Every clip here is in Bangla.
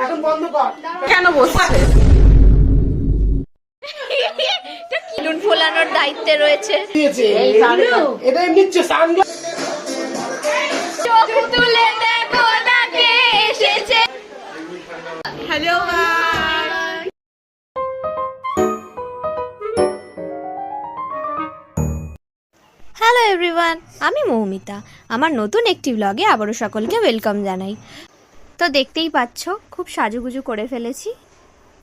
এখন বন্ধ কর। কেন বসছে? বেলুন ফোলানোর দায়িত্বে রয়েছে। এটা এমনি সানগ্লাস। চোখ তুলে দেখো না কে এসেছে। হ্যালো হ্যালো এভরিওয়ান, আমি মৌমিতা। আমার নতুন একটি ব্লগে আবারও সকলকে ওয়েলকাম জানাই। তো দেখতেই পাচ্ছ খুব সাজুগুজু করে ফেলেছি।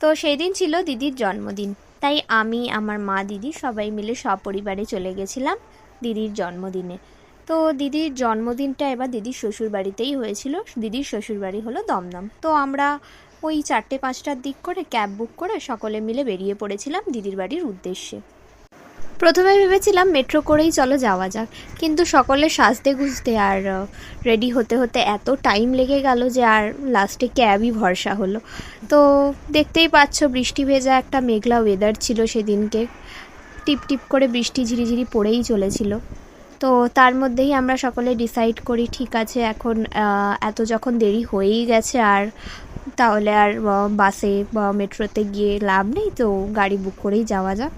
তো সেই দিন ছিল দিদির জন্মদিন, তাই আমি, আমার মা, দিদি সবাই মিলে সপরিবারে চলে গেছিলাম দিদির জন্মদিনে। তো দিদির জন্মদিনটা এবার দিদির শ্বশুরবাড়িতেই হয়েছিল। দিদির শ্বশুরবাড়ি হলো দমদম। তো আমরা ওই 4টে-5টার দিক করে ক্যাব বুক করে সকলে মিলে বেরিয়ে পড়েছিলাম দিদির বাড়ির উদ্দেশ্যে। প্রথমে ভেবেছিলাম মেট্রো করেই চলো যাওয়া যাক, কিন্তু সকলে সাজতে গুজতে আর রেডি হতে হতে এত টাইম লেগে গেল যে আর লাস্টে ক্যাবই ভরসা হলো। তো দেখতেই পাচ্ছ বৃষ্টি ভেজা একটা মেঘলা ওয়েদার ছিল সেদিনকে। টিপ টিপ করে বৃষ্টি ঝিরিঝিরি পড়েই চলেছিল। তো তার মধ্যেই আমরা সকলে ডিসাইড করি, ঠিক আছে এখন এত যখন দেরি হয়েই গেছে আর তাহলে আর বাসে বা মেট্রোতে গিয়ে লাভ নেই, তো গাড়ি বুক করেই যাওয়া যাক।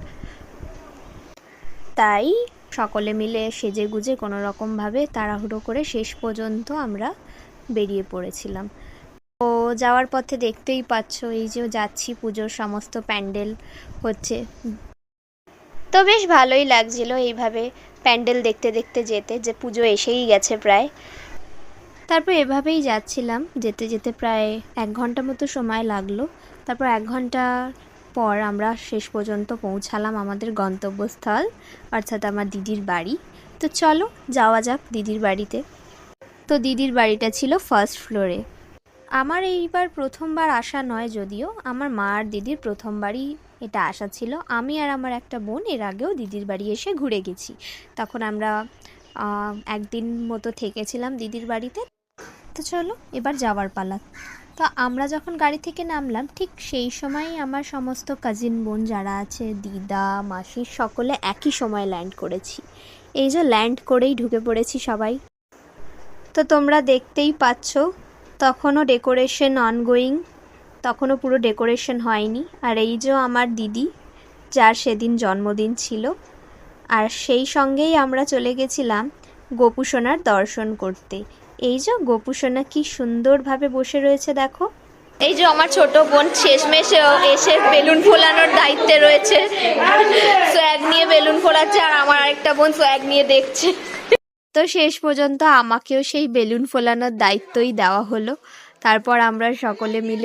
তাই সকলে মিলে সেজে গুজে কোনো রকমভাবে তাড়াহুড়ো করে শেষ পর্যন্ত আমরা বেরিয়ে পড়েছিলাম। তো যাওয়ার পথে দেখতেই পাচ্ছ এই যে যাচ্ছি, পুজোর সমস্ত প্যান্ডেল হচ্ছে। তো বেশ ভালোই লাগছিল এইভাবে প্যান্ডেল দেখতে দেখতে যেতে, যে পুজো এসেই গেছে প্রায়। তারপর এভাবেই যাচ্ছিলাম, যেতে যেতে প্রায় 1 ঘন্টা মতো সময় লাগলো। তারপর 1 ঘন্টা পর আমরা শেষ পর্যন্ত পৌঁছালাম আমাদের গন্তব্যস্থল, অর্থাৎ আমার দিদির বাড়ি। তো চলো যাওয়া যাক দিদির বাড়িতে। তো দিদির বাড়িটা ছিল ফার্স্ট ফ্লোরে। আমার এইবার প্রথমবার আসা নয়, যদিও আমার মা আর দিদির প্রথমবারই এটা আসা ছিল। আমি আর আমার একটা বোন এর আগেও দিদির বাড়ি এসে ঘুরে গেছি। তখন আমরা একদিন মতো থেকেছিলাম দিদির বাড়িতে। তো চলো এবার যাওয়ার পালা। তো আমরা যখন গাড়ি থেকে নামলাম ঠিক সেই সময়ই আমার সমস্ত কাজিন বোন যারা আছে, দিদা, মাসি, সকলে একই সময় ল্যান্ড করেছি। এই যে ল্যান্ড করেই ঢুকে পড়েছি সবাই। তো তোমরা দেখতেই পাচ্ছ তখনও ডেকোরেশন অনগোয়িং, তখনও পুরো ডেকোরেশন হয়নি। আর এই যে আমার দিদি, যার সেদিন জন্মদিন ছিল, আর সেই সঙ্গেই আমরা চলে গেছিলাম গোপুসোনার দর্শন করতে। এই যে গোপুসোনা কি সুন্দরভাবে বসে রয়েছে দেখো। এই যে আমার ছোট বোন শেষমেশ এসে বেলুন ফোলানোর দায়িত্বে রয়েছে, সোয়াগ নিয়ে বেলুন ফোলাচ্ছে, আর আমার আরেকটা বোন সোয়াগ নিয়ে দেখছে। তো শেষ পর্যন্ত আমাকেও সেই বেলুন ফোলানোর দায়িত্বই দেওয়া হলো। তারপর আমরা সকলে মিলে